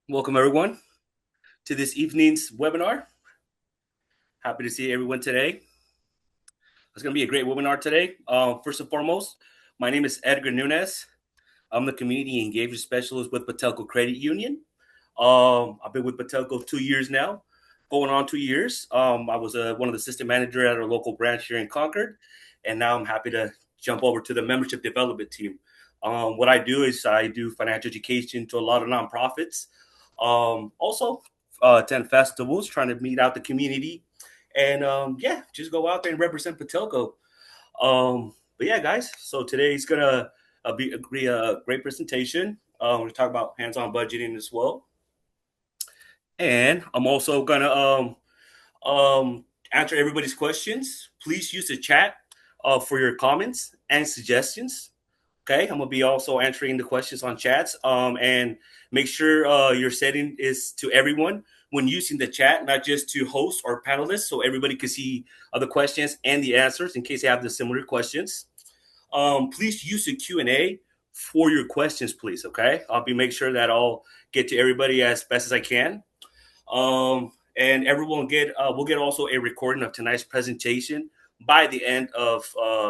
Welcome, everyone, to this evening's webinar. Happy to see everyone today. It's going to be a great webinar today. First and foremost, my name is Edgar Nunez. I'm the Community Engagement Specialist with Patelco Credit Union. I've been with Patelco 2 years now, going on 2 years. I was one of the assistant manager at our local branch here in Concord, and now I'm happy to jump over to the membership development team. What I do is I do financial education to a lot of nonprofits. Also, attend festivals, trying to meet out the community, and yeah, just go out there and represent Patelco. But yeah, guys, so today's gonna be a great presentation. We're gonna talk about hands-on budgeting as well, and I'm also gonna answer everybody's questions. Please use the chat for your comments and suggestions. Okay, I'm gonna be also answering the questions on chats. And make sure your setting is to everyone when using the chat, not just to host or panelists, so everybody can see the questions and the answers in case they have the similar questions. Please use the Q&A for your questions, please. Okay, I'll be make sure that I'll get to everybody as best as I can. And everyone will get also a recording of tonight's presentation by the end of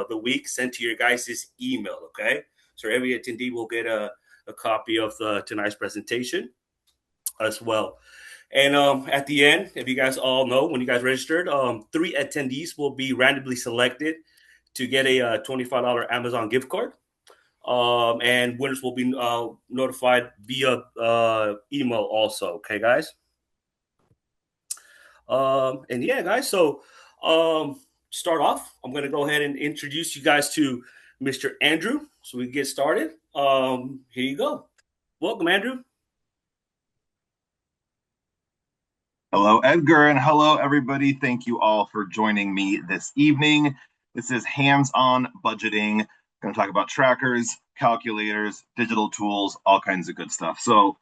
the week, sent to your guys' email. Okay, so every attendee will get a copy of tonight's presentation as well. And at the end, if you guys all know, when you guys registered, 3 attendees will be randomly selected to get a $25 Amazon gift card. And winners will be notified via email also. Okay, guys. And yeah, guys, so start off, I'm going to go ahead and introduce you guys to Mr. Andrew so we can get started. Here you go. Welcome, Andrew. Hello, Edgar, and hello, everybody. Thank you all for joining me this evening. This is hands-on budgeting. I'm going to talk about trackers, calculators, digital tools, all kinds of good stuff. So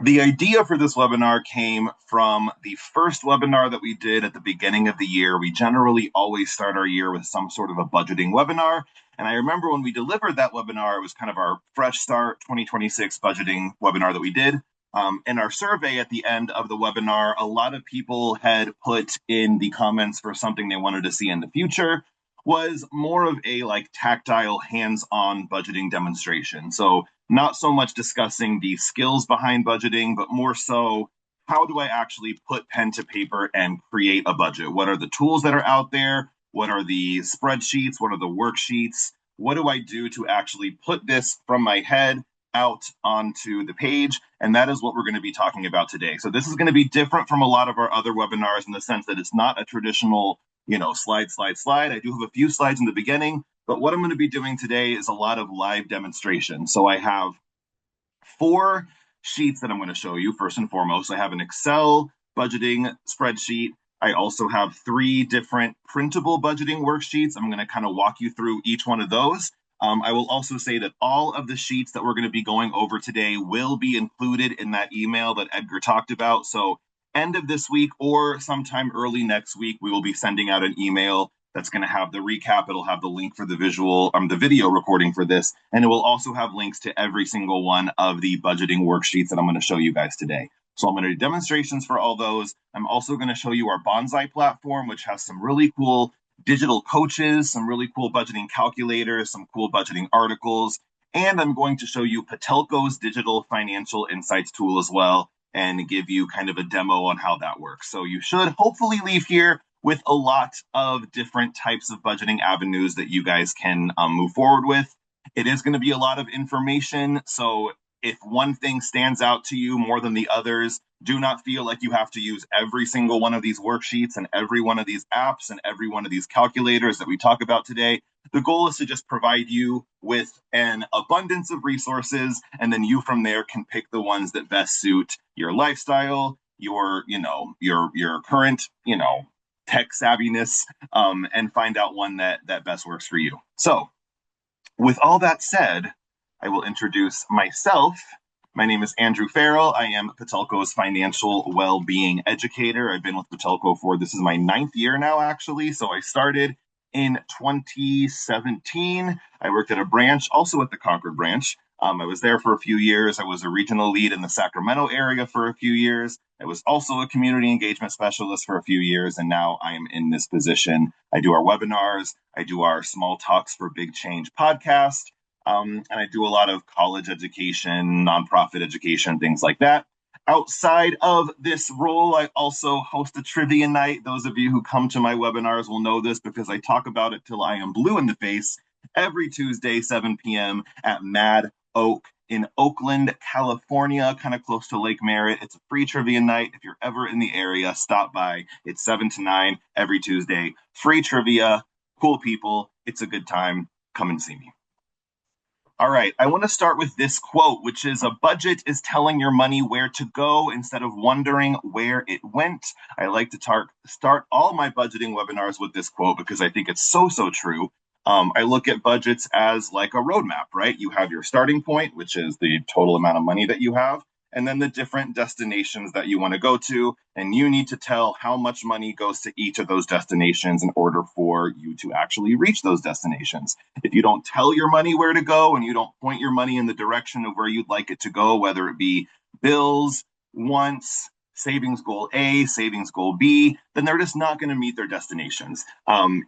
the idea for this webinar came from the first webinar that we did at the beginning of the year. We generally always start our year with some sort of a budgeting webinar. And I remember when we delivered that webinar, it was kind of our fresh start 2026 budgeting webinar that we did. In our survey at the end of the webinar, a lot of people had put in the comments for something they wanted to see in the future was more of a like tactile hands-on budgeting demonstration. So not so much discussing the skills behind budgeting, but more so how do I actually put pen to paper and create a budget? What are the tools that are out there? What are the spreadsheets? What are the worksheets? What do I do to actually put this from my head out onto the page? And that is what we're going to be talking about today. So this is going to be different from a lot of our other webinars in the sense that it's not a traditional, slide. I do have a few slides in the beginning, but what I'm going to be doing today is a lot of live demonstration. So I have 4 sheets that I'm going to show you. First and foremost, I have an Excel budgeting spreadsheet. I also have 3 different printable budgeting worksheets. I'm going to kind of walk you through each one of those. I will also say that all of the sheets that we're going to be going over today will be included in that email that Edgar talked about. So end of this week or sometime early next week, we will be sending out an email that's going to have the recap. It'll have the link for the video recording for this, and it will also have links to every single one of the budgeting worksheets that I'm going to show you guys today. So I'm going to do demonstrations for all those. I'm also going to show you our Bonsai platform, which has some really cool digital coaches, some really cool budgeting calculators, some cool budgeting articles, and I'm going to show you Patelco's digital financial insights tool as well and give you kind of a demo on how that works. So you should hopefully leave here with a lot of different types of budgeting avenues that you guys can move forward with. It is going to be a lot of information, so if one thing stands out to you more than the others, do not feel like you have to use every single one of these worksheets and every one of these apps and every one of these calculators that we talk about today. The goal is to just provide you with an abundance of resources, and then you from there can pick the ones that best suit your lifestyle, your current, tech savviness, and find out one that best works for you. So with all that said, I will introduce myself. My name is Andrew Farrell. I am Patelco's financial well-being educator. I've been with Patelco this is my 9th year now, actually. So I started in 2017. I worked at a branch, also at the Concord branch, I was there for a few years. I was a regional lead in the Sacramento area for a few years. I was also a community engagement specialist for a few years, and now I am in this position. I do our webinars, I do our Small Talks for Big Change podcast, and I do a lot of college education, nonprofit education, things like that. Outside of this role, I also host a trivia night. Those of you who come to my webinars will know this because I talk about it till I am blue in the face every Tuesday, 7 p.m. at Mad Oak in Oakland, California, kind of close to Lake Merritt. It's a free trivia night. If you're ever in the area, stop by. It's 7 to 9 every Tuesday. Free trivia, cool people. It's a good time. Come and see me. All right, I want to start with this quote, which is: a budget is telling your money where to go instead of wondering where it went. I like to start all my budgeting webinars with this quote because I think it's so true. I look at budgets as like a roadmap, right? You have your starting point, which is the total amount of money that you have, and then the different destinations that you want to go to. And you need to tell how much money goes to each of those destinations in order for you to actually reach those destinations. If you don't tell your money where to go and you don't point your money in the direction of where you'd like it to go, whether it be bills, wants, savings goal A, savings goal B, then they're just not going to meet their destinations.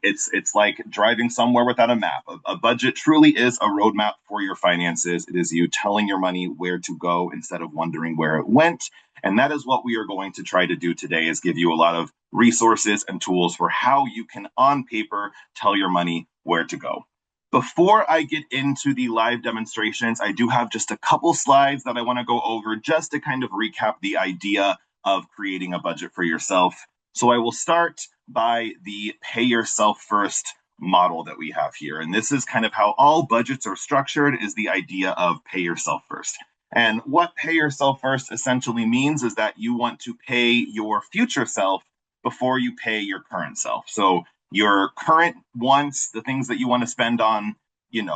It's like driving somewhere without a map. A budget truly is a roadmap for your finances. It is you telling your money where to go instead of wondering where it went. And that is what we are going to try to do today, is give you a lot of resources and tools for how you can, on paper, tell your money where to go. Before I get into the live demonstrations, I do have just a couple slides that I want to go over just to kind of recap the idea of creating a budget for yourself. So I will start by the pay yourself first model that we have here. And this is kind of how all budgets are structured, is the idea of pay yourself first. And what pay yourself first essentially means is that you want to pay your future self before you pay your current self. So your current wants, the things that you want to spend on,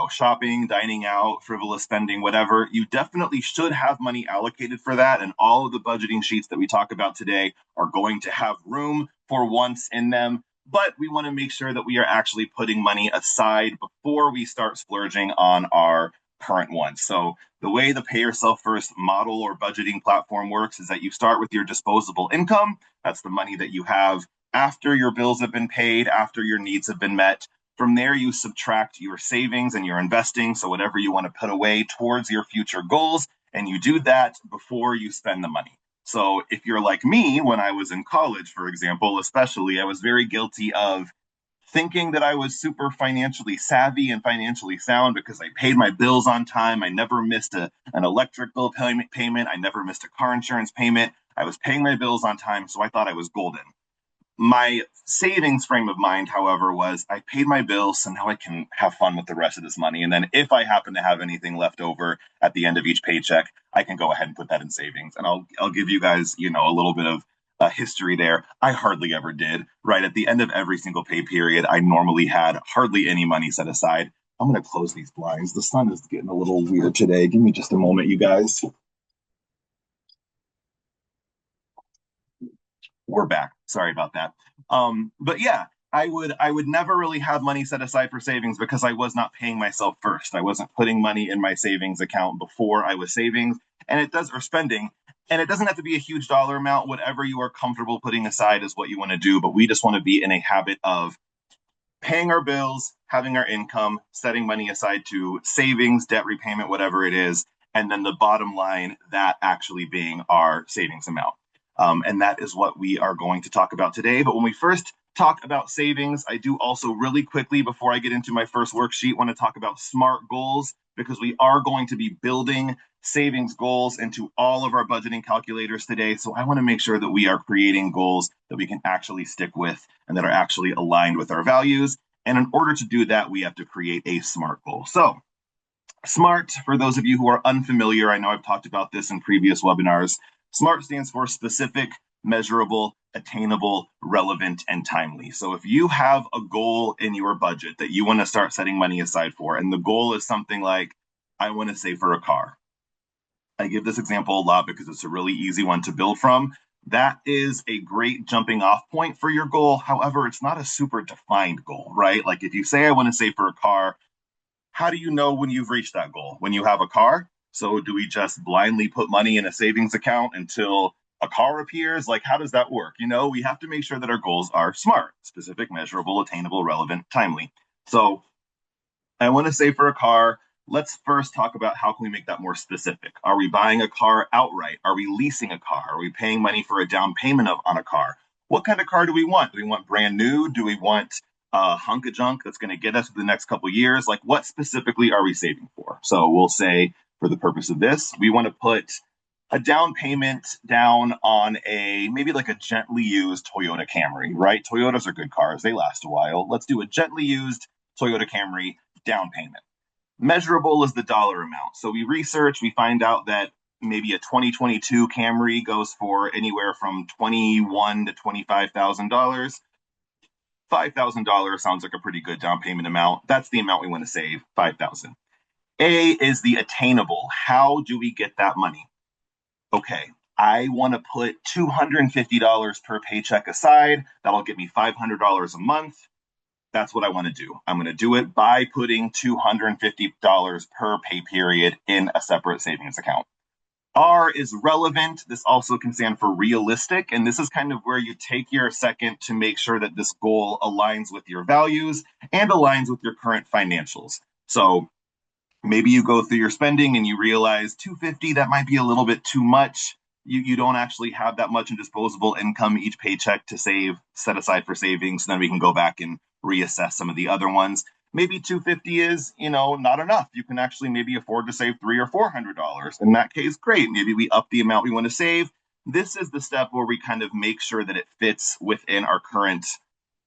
shopping, dining out, frivolous spending, whatever, you definitely should have money allocated for that. And all of the budgeting sheets that we talk about today are going to have room for wants in them. But we want to make sure that we are actually putting money aside before we start splurging on our current wants. So the way the pay yourself first model or budgeting platform works is that you start with your disposable income. That's the money that you have after your bills have been paid, after your needs have been met. From there, you subtract your savings and your investing, so whatever you want to put away towards your future goals, and you do that before you spend the money. So if you're like me, when I was in college, for example, especially, I was very guilty of thinking that I was super financially savvy and financially sound because I paid my bills on time. I never missed an electric bill payment. I never missed a car insurance payment. I was paying my bills on time, so I thought I was golden. My savings frame of mind, however, was I paid my bills, so now I can have fun with the rest of this money. And then if I happen to have anything left over at the end of each paycheck, I can go ahead and put that in savings. And I'll give you guys, a little bit of history there. I hardly ever did. Right at the end of every single pay period, I normally had hardly any money set aside. I'm going to close these blinds. The sun is getting a little weird today. Give me just a moment, you guys. We're back. Sorry about that. But yeah, I would never really have money set aside for savings because I was not paying myself first. I wasn't putting money in my savings account before I was savings, and it does or spending. And it doesn't have to be a huge dollar amount. Whatever you are comfortable putting aside is what you want to do. But we just want to be in a habit of paying our bills, having our income, setting money aside to savings, debt repayment, whatever it is, and then the bottom line, that actually being our savings amount. And that is what we are going to talk about today. But when we first talk about savings, I do also really quickly, before I get into my first worksheet, want to talk about SMART goals, because we are going to be building savings goals into all of our budgeting calculators today. So I want to make sure that we are creating goals that we can actually stick with and that are actually aligned with our values. And in order to do that, we have to create a SMART goal. So SMART, for those of you who are unfamiliar, I know I've talked about this in previous webinars. SMART stands for specific, measurable, attainable, relevant, and timely. So if you have a goal in your budget that you want to start setting money aside for, and the goal is something like, I want to save for a car. I give this example a lot because it's a really easy one to build from. That is a great jumping off point for your goal. However, it's not a super defined goal, right? Like if you say, I want to save for a car, how do you know when you've reached that goal? When you have a car? So do we just blindly put money in a savings account until a car appears? Like, how does that work? We have to make sure that our goals are smart, specific, measurable, attainable, relevant, timely. So I want to say for a car, let's first talk about how can we make that more specific. Are we buying a car outright? Are we leasing a car? Are we paying money for a down payment on a car? What kind of car do we want? Do we want brand new? Do we want a hunk of junk that's going to get us for the next couple of years? Like, what specifically are we saving for? So we'll say, for the purpose of this, we want to put a down payment down on maybe like a gently used Toyota Camry, right? Toyotas are good cars, they last a while. Let's do a gently used Toyota Camry down payment. Measurable is the dollar amount. So we research, we find out that maybe a 2022 Camry goes for anywhere from $21,000 to $25,000. $5,000 sounds like a pretty good down payment amount. That's the amount we want to save, $5,000. A is the attainable. How do we get that money? Okay, I want to put $250 per paycheck aside. That'll get me $500 a month. That's what I want to do. I'm going to do it by putting $250 per pay period in a separate savings account. R is relevant. This also can stand for realistic. And this is kind of where you take your second to make sure that this goal aligns with your values and aligns with your current financials. So maybe you go through your spending and you realize 250, that might be a little bit too much. You don't actually have that much in disposable income each paycheck to set aside for savings. Then we can go back and reassess some of the other ones. Maybe 250 is, not enough. You can actually maybe afford to save $300 or $400. In that case, great. Maybe we up the amount we want to save. This is the step where we kind of make sure that it fits within our current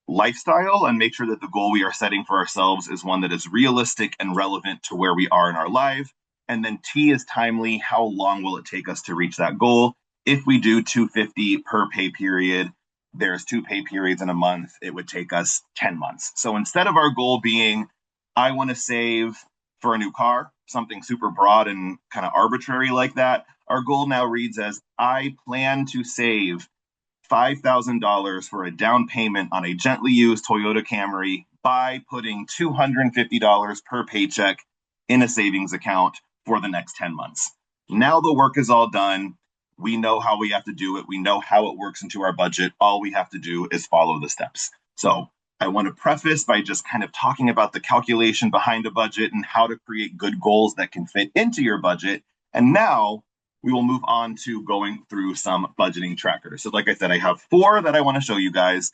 lifestyle and make sure that the goal we are setting for ourselves is one that is realistic and relevant to where we are in our life. And then T is timely. How long will it take us to reach that goal? If we do 250 per pay period, there's 2 pay periods in a month, it would take us 10 months. So instead of our goal being, I want to save for a new car, something super broad and kind of arbitrary like that, our goal now reads as, I plan to save $5,000 for a down payment on a gently used Toyota Camry by putting $250 per paycheck in a savings account for the next 10 months. Now the work is all done. We know how we have to do it. We know how it works into our budget. All we have to do is follow the steps. So I want to preface by just kind of talking about the calculation behind a budget and how to create good goals that can fit into your budget. And now we will move on to going through some budgeting trackers. So like I said, I have 4 that I want to show you guys.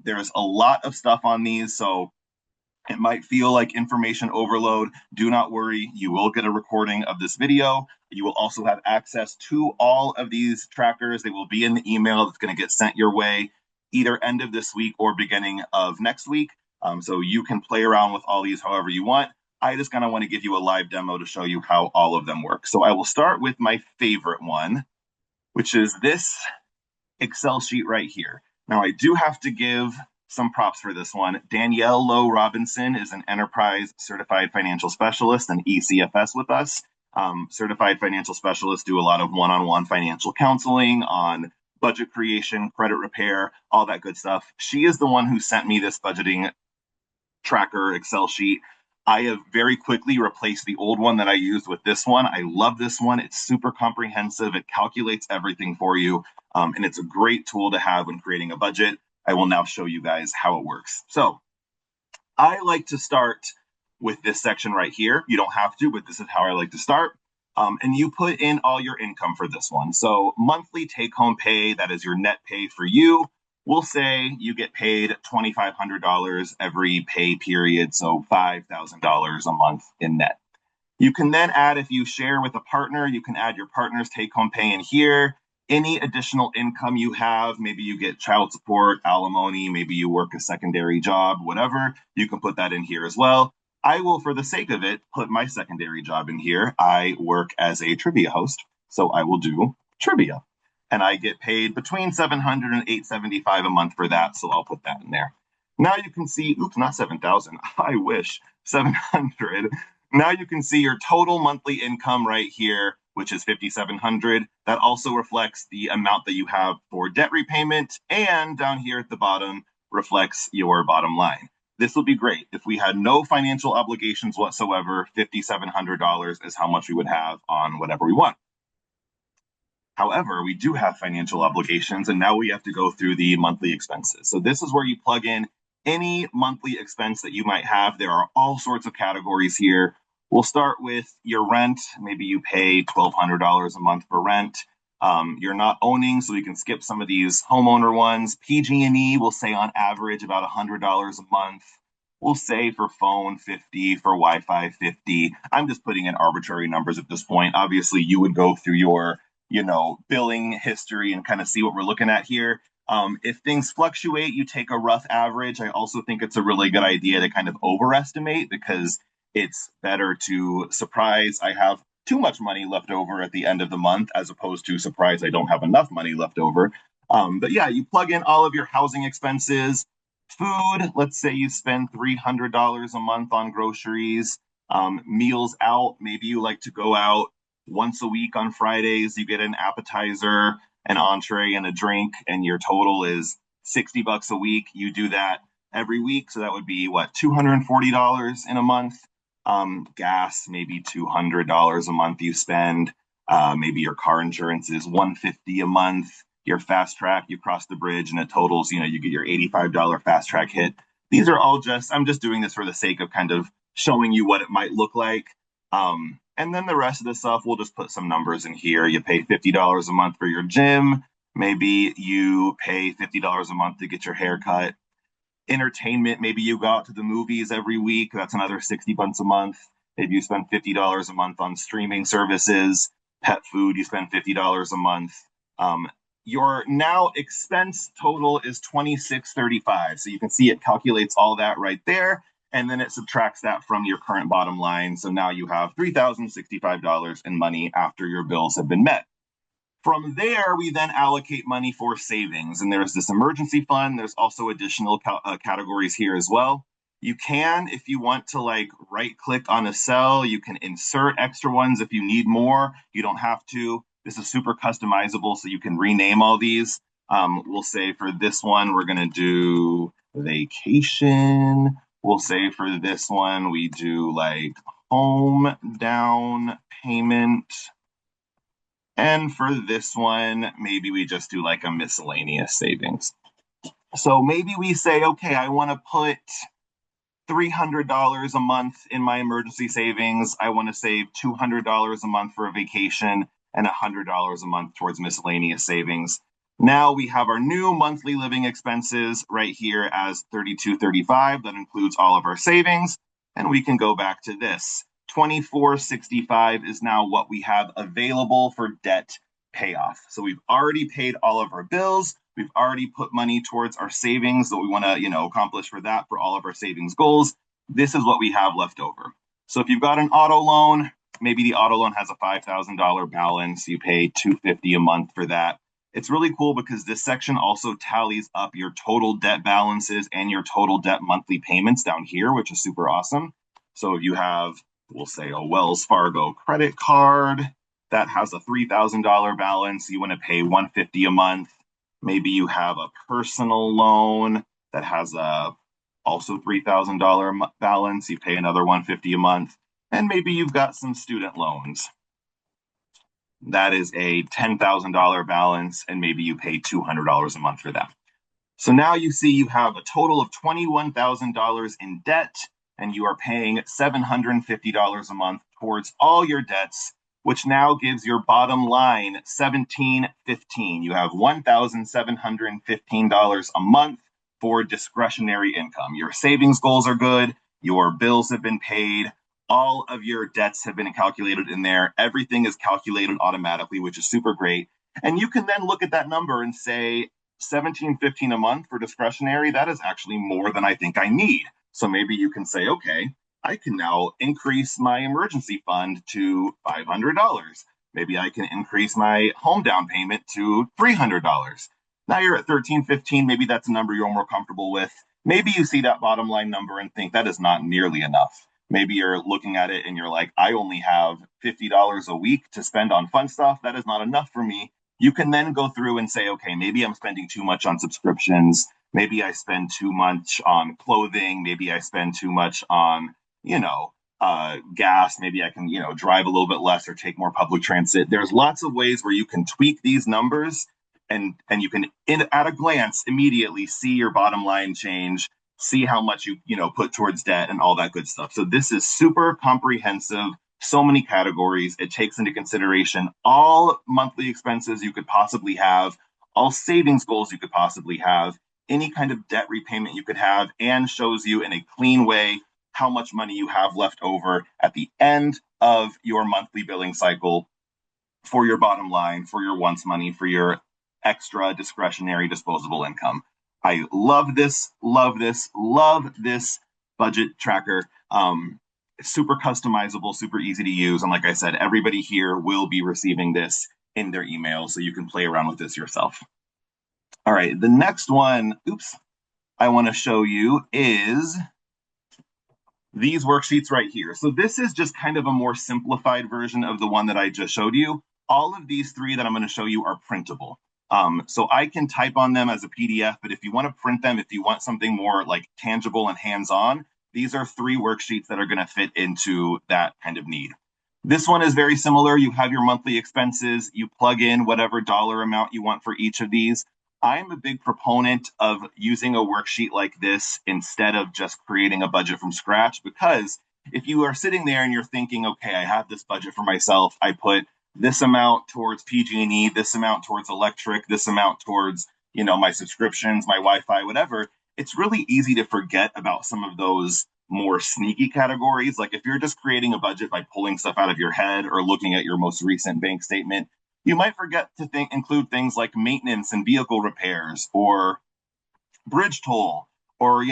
There's a lot of stuff on these, so it might feel like information overload. Do not worry, you will get a recording of this video. You will also have access to all of these trackers. They will be in the email that's going to get sent your way either end of this week or beginning of next week. So you can play around with all these however you want. I just kind of want to give you a live demo to show you how all of them work. So I will start with my favorite one, which is this Excel sheet right here. Now I do have to give some props for this one. Danielle Lowe Robinson is an enterprise certified financial specialist and ECFS with us. Certified financial specialists do a lot of one-on-one financial counseling on budget creation, credit repair, all that good stuff. She is the one who sent me this budgeting tracker Excel sheet. I have very quickly replaced the old one that I used with this one. I love this one. It's super comprehensive. It calculates everything for you. And it's a great tool to have when creating a budget. I will now show you guys how it works. So I like to start with this section right here. You don't have to, but this is how I like to start. And you put in all your income for this one. So monthly take-home pay, that is your net pay for you. We'll say you get paid $2,500 every pay period, so $5,000 a month in net. You can then add, if you share with a partner, you can add your partner's take-home pay in here. Any additional income you have, maybe you get child support, alimony, maybe you work a secondary job, whatever, you can put that in here as well. I will, for the sake of it, put my secondary job in here. I work as a trivia host, so I will do trivia. And I get paid between $700 and $875 a month for that, so I'll put that in there. Now you can see, oops, not 7,000, I wish, 700. Now you can see your total monthly income right here, which is $5,700. That also reflects the amount that you have for debt repayment, and down here at the bottom reflects your bottom line. This would be great. If we had no financial obligations whatsoever, $5,700 is how much we would have on whatever we want. However, we do have financial obligations, and now we have to go through the monthly expenses. So, this is where you plug in any monthly expense that you might have. There are all sorts of categories here. We'll start with your rent. Maybe you pay $1,200 a month for rent. You're not owning, so we can skip some of these homeowner ones. PG&E will say on average about $100 a month. We'll say for phone 50, for Wi-Fi 50. I'm just putting in arbitrary numbers at this point. Obviously, you would go through your billing history and kind of see what we're looking at here. If things fluctuate, you take a rough average. I also think it's a really good idea to kind of overestimate because it's better to surprise I have too much money left over at the end of the month as opposed to surprise I don't have enough money left over. But yeah, you plug in all of your housing expenses, food. Let's say you spend $300 a month on groceries, meals out. Maybe you like to go out once a week on Fridays. You get an appetizer, an entree, and a drink, and your total is $60 a week. You do that every week, so that would be what, $240 in a month. Gas, maybe $200 a month you spend. Maybe your car insurance is $150 a month. Your fast track, you cross the bridge and it totals, you get your $85 fast track hit. These are all I'm just doing this for the sake of kind of showing you what it might look like. And then the rest of the stuff, we'll just put some numbers in here. You pay $50 a month for your gym. Maybe you pay $50 a month to get your hair cut. Entertainment, maybe you go out to the movies every week. That's another $60 a month. Maybe you spend $50 a month on streaming services. Pet food, you spend $50 a month. Your now expense total is $26.35. So you can see it calculates all that right there. And then it subtracts that from your current bottom line. So now you have $3,065 in money after your bills have been met. From there, we then allocate money for savings. And there's this emergency fund. There's also additional categories here as well. You can, if you want to right click on a cell, you can insert extra ones if you need more. You don't have to. This is super customizable, so you can rename all these. We'll say for this one, we're going to do vacation. We'll say for this one, we do home down payment. And for this one, maybe we just do a miscellaneous savings. So maybe we say, okay, I want to put $300 a month in my emergency savings. I want to save $200 a month for a vacation and $100 a month towards miscellaneous savings. Now we have our new monthly living expenses right here as $32.35. That includes all of our savings. And we can go back to this. $24.65 is now what we have available for debt payoff. So we've already paid all of our bills. We've already put money towards our savings that we want to, accomplish for that for all of our savings goals. This is what we have left over. So if you've got an auto loan, maybe the auto loan has a $5,000 balance. You pay $250 a month for that. It's really cool because this section also tallies up your total debt balances and your total debt monthly payments down here, which is super awesome. So if you have, we'll say, a Wells Fargo credit card that has a $3,000 balance, you want to pay $150 a month. Maybe you have a personal loan that has a also $3,000 balance, you pay another $150 a month. And maybe you've got some student loans. That is a $10,000 balance, and maybe you pay $200 a month for that. So now you see you have a total of $21,000 in debt, and you are paying $750 a month towards all your debts, which now gives your bottom line $1,715. You have $1,715 a month for discretionary income. Your savings goals are good. Your bills have been paid. All of your debts have been calculated in there. Everything is calculated automatically, which is super great. And you can then look at that number and say, $1,715 a month for discretionary, that is actually more than I think I need. So maybe you can say, okay, I can now increase my emergency fund to $500. Maybe I can increase my home down payment to $300. Now you're at $1,315. Maybe that's a number you're more comfortable with. Maybe you see that bottom line number and think that is not nearly enough. Maybe you're looking at it and you're like, I only have $50 a week to spend on fun stuff. That is not enough for me. You can then go through and say, okay, maybe I'm spending too much on subscriptions. Maybe I spend too much on clothing. Maybe I spend too much on, you know, gas. Maybe I can, drive a little bit less or take more public transit. There's lots of ways where you can tweak these numbers and you can, at a glance, immediately see your bottom line change, see how much you put towards debt and all that good stuff. So this is super comprehensive, so many categories. It takes into consideration all monthly expenses you could possibly have, all savings goals you could possibly have, any kind of debt repayment you could have, and shows you in a clean way how much money you have left over at the end of your monthly billing cycle for your bottom line, for your wants money, for your extra discretionary disposable income. I love this, love this, love this budget tracker. Super customizable, super easy to use. And like I said, everybody here will be receiving this in their email, so you can play around with this yourself. All right, the next one, I want to show you is these worksheets right here. So this is just kind of a more simplified version of the one that I just showed you. All of these three that I'm going to show you are printable. So I can type on them as a PDF, but if you want to print them, if you want something more like tangible and hands-on, these are three worksheets that are going to fit into that kind of need. This one is very similar. You have your monthly expenses, you plug in whatever dollar amount you want for each of these. I'm a big proponent of using a worksheet like this instead of just creating a budget from scratch, because if you are sitting there and you're thinking, okay, I have this budget for myself, I put this amount towards PG&E, this amount towards electric, this amount towards, my subscriptions, my Wi-Fi, whatever, it's really easy to forget about some of those more sneaky categories. Like if you're just creating a budget by pulling stuff out of your head or looking at your most recent bank statement, you might forget to include things like maintenance and vehicle repairs or bridge toll or,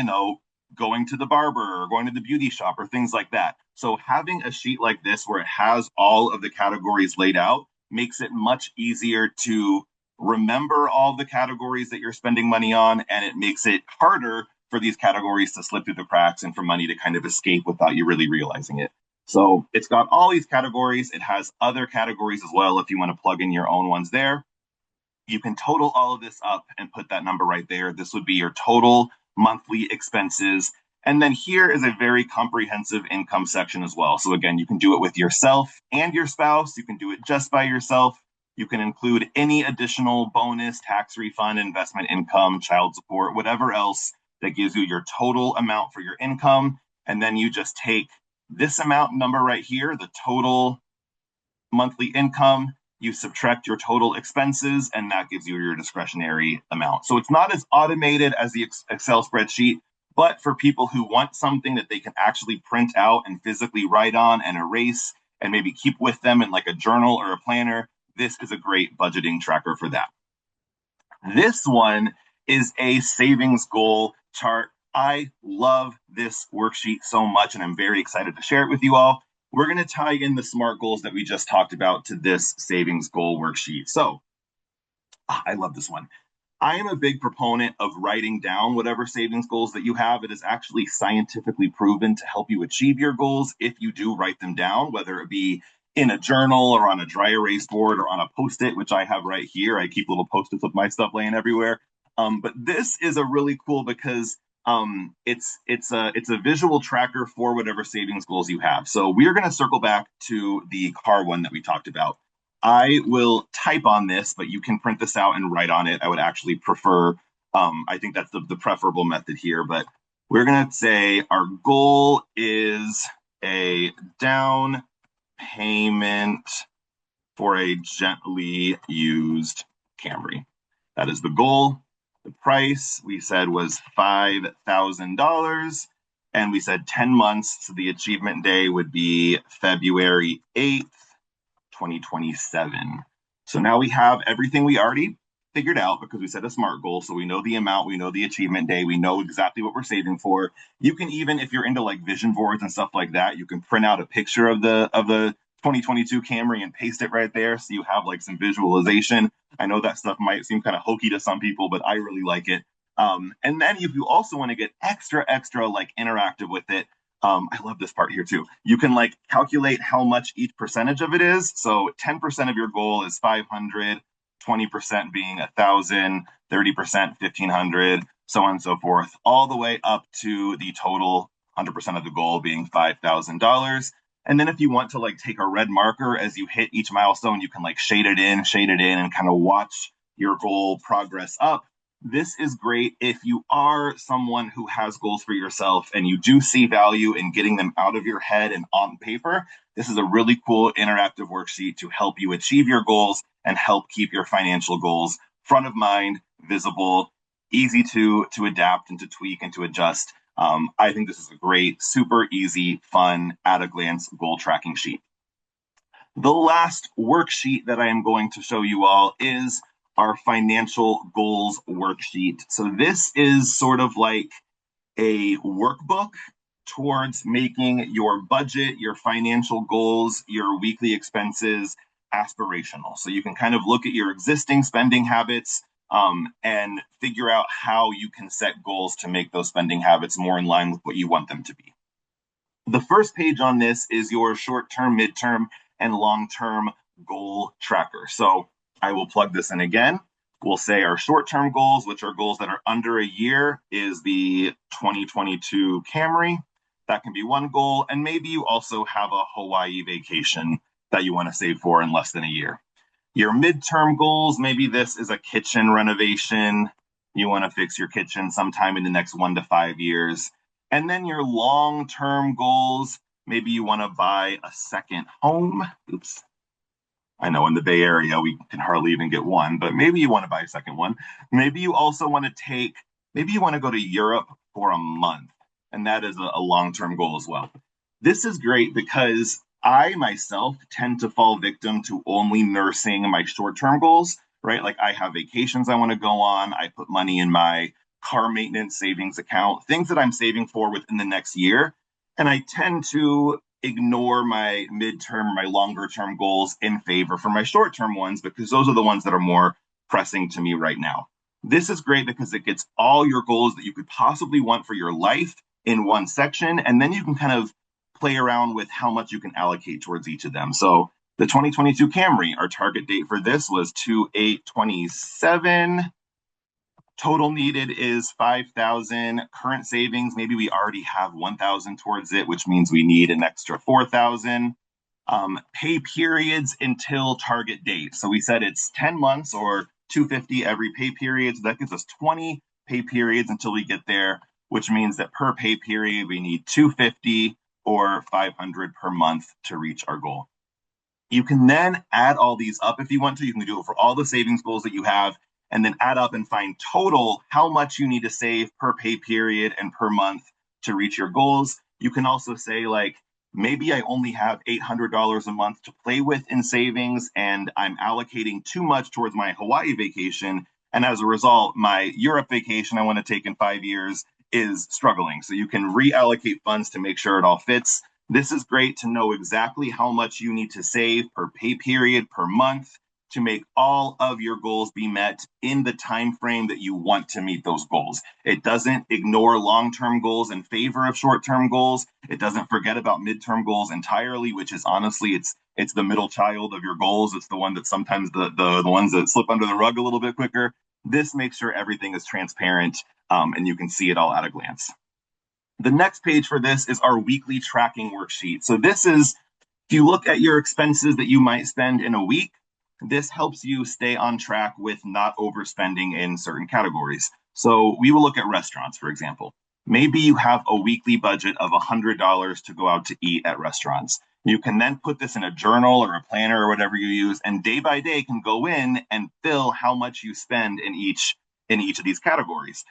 going to the barber or going to the beauty shop or things like that. So having a sheet like this where it has all of the categories laid out makes it much easier to remember all the categories that you're spending money on, and it makes it harder for these categories to slip through the cracks and for money to kind of escape without you really realizing it. So it's got all these categories. It has other categories as well if you want to plug in your own ones there. You can total all of this up and put that number right there. This would be your total monthly expenses. And then here is a very comprehensive income section as well. So again, you can do it with yourself and your spouse. You can do it just by yourself. You can include any additional bonus, tax refund, investment income, child support, whatever else that gives you your total amount for your income. And then you just take this amount number right here, the total monthly income, you subtract your total expenses, and that gives you your discretionary amount. So it's not as automated as the Excel spreadsheet, but for people who want something that they can actually print out and physically write on and erase and maybe keep with them in like a journal or a planner, this is a great budgeting tracker for that. This one is a savings goal chart. I love this worksheet so much, and I'm very excited to share it with you all. We're going to tie in the SMART goals that we just talked about to this savings goal worksheet. So I love this one. I am a big proponent of writing down whatever savings goals that you have. It is actually scientifically proven to help you achieve your goals if you do write them down, whether it be in a journal or on a dry erase board or on a post-it, which I have right here. I keep little post-its with my stuff laying everywhere. But this is a really cool because it's a visual tracker for whatever savings goals you have. So we're going to circle back to the car one that we talked about. I will type on this, but you can print this out and write on it. I would actually prefer, I think that's the preferable method here, but we're going to say our goal is a down payment for a gently used Camry. That is the goal. The price we said was $5,000, and we said 10 months. So the achievement day would be February 8th, 2027. So now we have everything we already figured out because we set a SMART goal. So we know the amount, we know the achievement day, we know exactly what we're saving for. You can even, if you're into like vision boards and stuff like that, you can print out a picture of the 2022 Camry and paste it right there. So you have like some visualization. I know that stuff might seem kind of hokey to some people, but I really like it. And then if you also want to get extra like interactive with it, I love this part here too. You can like calculate how much each percentage of it is. So 10% of your goal is 500. 20% being 1,000, 30%, 1,500, so on and so forth, all the way up to the total 100% of the goal being $5,000. And then if you want to like take a red marker as you hit each milestone, you can like shade it in, and kind of watch your goal progress up. This is great if you are someone who has goals for yourself and you do see value in getting them out of your head and on paper. This is a really cool interactive worksheet to help you achieve your goals and help keep your financial goals front of mind, visible, easy to adapt and to tweak and to adjust. I think this is a great, super easy, fun, at a glance goal tracking sheet. The last worksheet that I am going to show you all is our financial goals worksheet. So this is sort of like a workbook towards making your budget, your financial goals, your weekly expenses aspirational. So you can kind of look at your existing spending habits and figure out how you can set goals to make those spending habits more in line with what you want them to be. The first page on this is your short-term, midterm, and long-term goal tracker. So I will plug this in again. We'll say our short-term goals, which are goals that are under a year, is the 2022 Camry. That can be one goal. And maybe you also have a Hawaii vacation that you want to save for in less than a year. Your midterm goals, maybe this is a kitchen renovation. You want to fix your kitchen sometime in the next 1 to 5 years. And then your long-term goals, maybe you want to buy a second home. Oops. I know in the Bay Area, we can hardly even get one, but maybe you want to buy a second one. Maybe you also want to maybe you want to go to Europe for a month. And that is a long-term goal as well. This is great because I myself tend to fall victim to only nursing my short-term goals, right? Like I have vacations I want to go on. I put money in my car maintenance savings account, things that I'm saving for within the next year. And I tend to ignore my midterm, my longer term goals in favor for my short term ones because those are the ones that are more pressing to me right now. This is great because it gets all your goals that you could possibly want for your life in one section. And then you can kind of play around with how much you can allocate towards each of them. So the 2022 Camry, our target date for this was 2/8/27. Total needed is 5,000. Current savings, maybe we already have 1,000 towards it, which means we need an extra 4,000. Pay periods until target date. So we said it's 10 months or 250 every pay period. So that gives us 20 pay periods until we get there, which means that per pay period, we need 250 or 500 per month to reach our goal. You can then add all these up if you want to. You can do it for all the savings goals that you have and then add up and find total how much you need to save per pay period and per month to reach your goals. You can also say, like, maybe I only have $800 a month to play with in savings, and I'm allocating too much towards my Hawaii vacation. And as a result, my Europe vacation I want to take in 5 years is struggling. So you can reallocate funds to make sure it all fits. This is great to know exactly how much you need to save per pay period per month to make all of your goals be met in the time frame that you want to meet those goals. It doesn't ignore long-term goals in favor of short-term goals. It doesn't forget about midterm goals entirely, which is honestly, it's the middle child of your goals. It's the one that sometimes the ones that slip under the rug a little bit quicker. This makes sure everything is transparent and you can see it all at a glance. The next page for this is our weekly tracking worksheet. So this is, if you look at your expenses that you might spend in a week, this helps you stay on track with not overspending in certain categories. So we will look at restaurants, for example. Maybe you have a weekly budget of $100 to go out to eat at restaurants. You can then put this in a journal or a planner or whatever you use, and day by day can go in and fill how much you spend in each of these categories,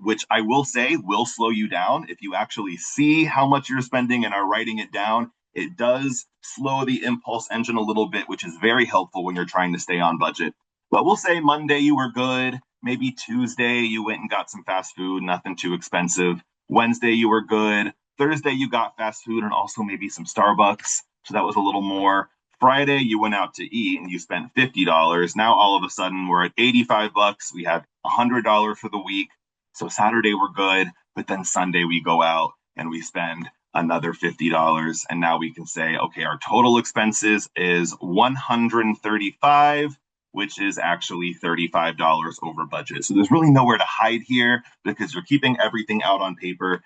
which I will say will slow you down. If you actually see how much you're spending and are writing it down, it does slow the impulse engine a little bit, which is very helpful when you're trying to stay on budget. But we'll say Monday you were good. Maybe Tuesday you went and got some fast food, nothing too expensive. Wednesday you were good. Thursday you got fast food and also maybe some Starbucks. So that was a little more. Friday you went out to eat and you spent $50. Now all of a sudden we're at $85. We have $100 for the week. So Saturday we're good, but then Sunday we go out and we spend another $50. And now we can say, okay, our total expenses is $135. which is actually $35 over budget. So there's really nowhere to hide here because you're keeping everything out on paper.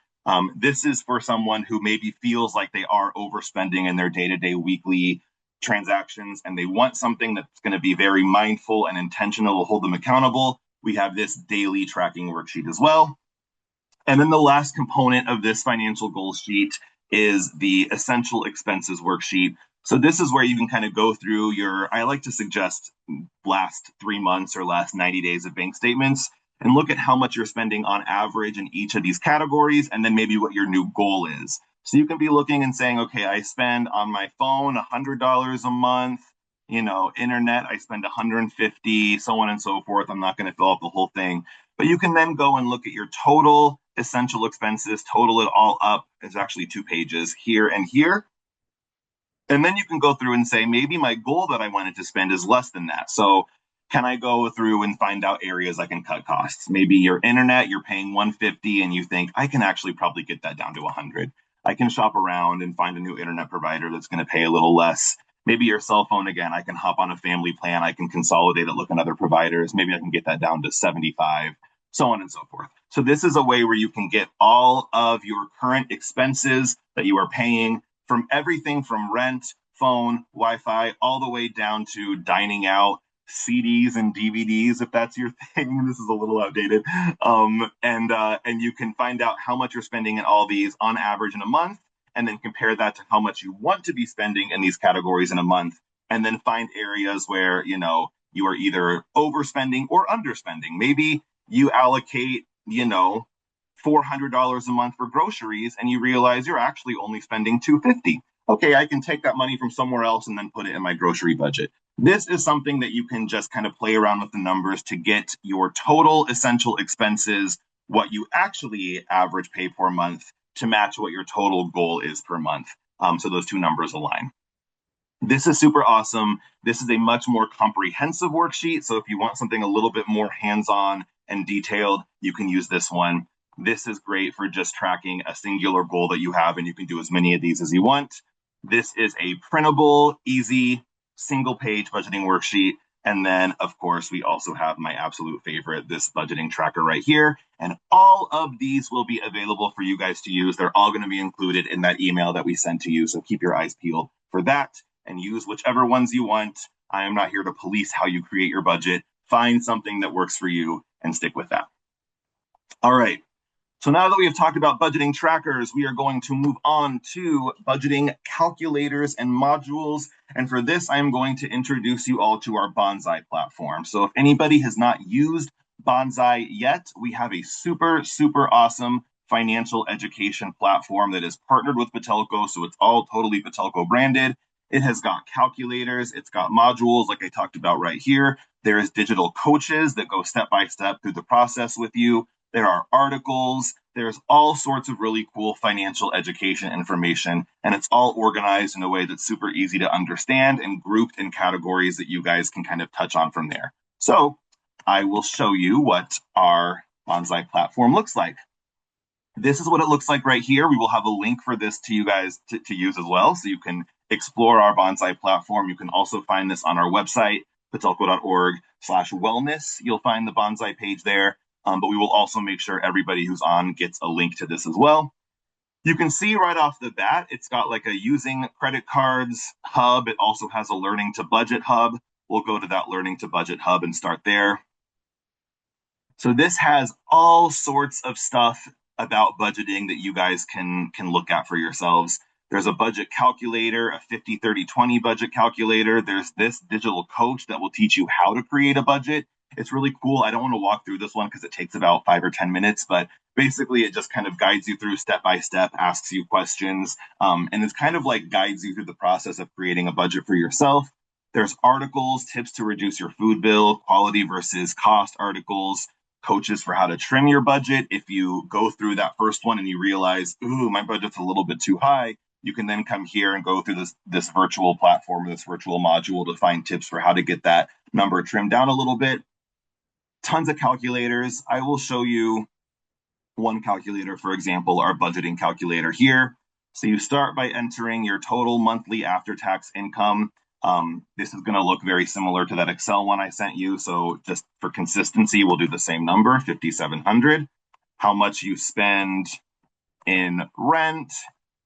This is for someone who maybe feels like they are overspending in their day to day, weekly transactions, and they want something that's going to be very mindful and intentional to hold them accountable. We have this daily tracking worksheet as well. And then the last component of this financial goal sheet is the essential expenses worksheet. So this is where you can kind of go through I like to suggest last 3 months or last 90 days of bank statements and look at how much you're spending on average in each of these categories and then maybe what your new goal is. So you can be looking and saying, okay, I spend on my phone $100 a month, internet, I spend 150, so on and so forth. I'm not going to fill out the whole thing, but you can then go and look at your total essential expenses, total it all up. It's actually 2 pages here and here. And then you can go through and say, maybe my goal that I wanted to spend is less than that. So can I go through and find out areas I can cut costs? Maybe your internet, you're paying 150 and you think I can actually probably get that down to 100. I can shop around and find a new internet provider that's going to pay a little less. Maybe your cell phone, again, I can hop on a family plan. I can consolidate it, look at other providers. Maybe I can get that down to 75, so on and so forth. So this is a way where you can get all of your current expenses that you are paying from everything from rent, phone, Wi-Fi, all the way down to dining out, CDs and DVDs, if that's your thing. This is a little outdated. And you can find out how much you're spending in all these on average in a month, and then compare that to how much you want to be spending in these categories in a month, and then find areas where, you are either overspending or underspending. Maybe you allocate, $400 a month for groceries and you realize you're actually only spending $250. Okay, I can take that money from somewhere else and then put it in my grocery budget. This is something that you can just kind of play around with the numbers to get your total essential expenses, what you actually average pay per month, to match what your total goal is per month. So those two numbers align. This is super awesome. This is a much more comprehensive worksheet. So if you want something a little bit more hands-on and detailed, you can use this one. This is great for just tracking a singular goal that you have, and you can do as many of these as you want. This is a printable, easy, single-page budgeting worksheet. And then, of course, we also have my absolute favorite, this budgeting tracker right here. And all of these will be available for you guys to use. They're all going to be included in that email that we send to you. So keep your eyes peeled for that and use whichever ones you want. I am not here to police how you create your budget. Find something that works for you and stick with that. All right. So now that we have talked about budgeting trackers, we are going to move on to budgeting calculators and modules. And for this, I am going to introduce you all to our Bonsai platform. So if anybody has not used Bonsai yet, we have a super, super awesome financial education platform that is partnered with Patelco. So it's all totally Patelco branded. It has got calculators, it's got modules like I talked about right here. There is digital coaches that go step by step through the process with you. There are articles, there's all sorts of really cool financial education information, and it's all organized in a way that's super easy to understand and grouped in categories that you guys can kind of touch on from there. So I will show you what our Bonsai platform looks like. This is what it looks like right here. We will have a link for this to you guys to use as well, so you can explore our Bonsai platform. You can also find this on our website, patelco.org/wellness. You'll find the Bonsai page there. But we will also make sure everybody who's on gets a link to this as well. You can see right off the bat, it's got like a using credit cards hub. It also has a learning to budget hub. We'll go to that learning to budget hub and start there. So this has all sorts of stuff about budgeting that you guys can look at for yourselves. There's a budget calculator, a 50, 30, 20 budget calculator. There's this digital coach that will teach you how to create a budget. It's really cool. I don't want to walk through this one because it takes about 5 or 10 minutes, but basically it just kind of guides you through step by step, asks you questions, and it's kind of like guides you through the process of creating a budget for yourself. There's articles, tips to reduce your food bill, quality versus cost articles, coaches for how to trim your budget. If you go through that first one and you realize, ooh, my budget's a little bit too high, you can then come here and go through this virtual platform, this virtual module to find tips for how to get that number trimmed down a little bit. Tons of calculators. I will show you one calculator, for example, our budgeting calculator here. So you start by entering your total monthly after-tax income. This is going to look very similar to that Excel one I sent you. So just for consistency, we'll do the same number, 5,700. How much you spend in rent.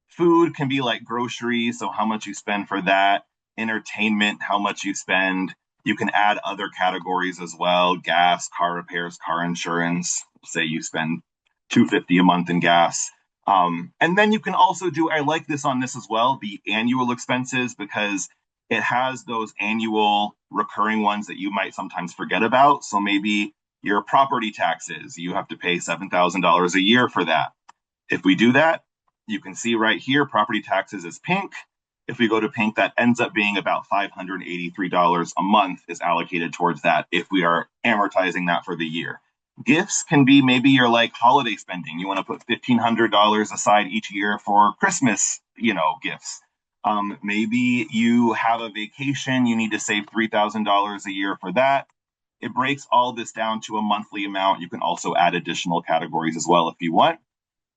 Food can be like groceries, so how much you spend for that. Entertainment, how much you spend. You can add other categories as well: gas, car repairs, car insurance. Say you spend 250 a month in gas. And then you can also do, I like this on this as well, the annual expenses, because it has those annual recurring ones that you might sometimes forget about. So maybe your property taxes, you have to pay $7,000 a year for that. If we do that, you can see right here, property taxes is pink. If we go to pink, that ends up being about $583 a month is allocated towards that if we are amortizing that for the year. Gifts can be maybe your like holiday spending. You want to put $1,500 aside each year for Christmas, gifts. Maybe you have a vacation, you need to save $3,000 a year for that. It breaks all this down to a monthly amount. You can also add additional categories as well if you want.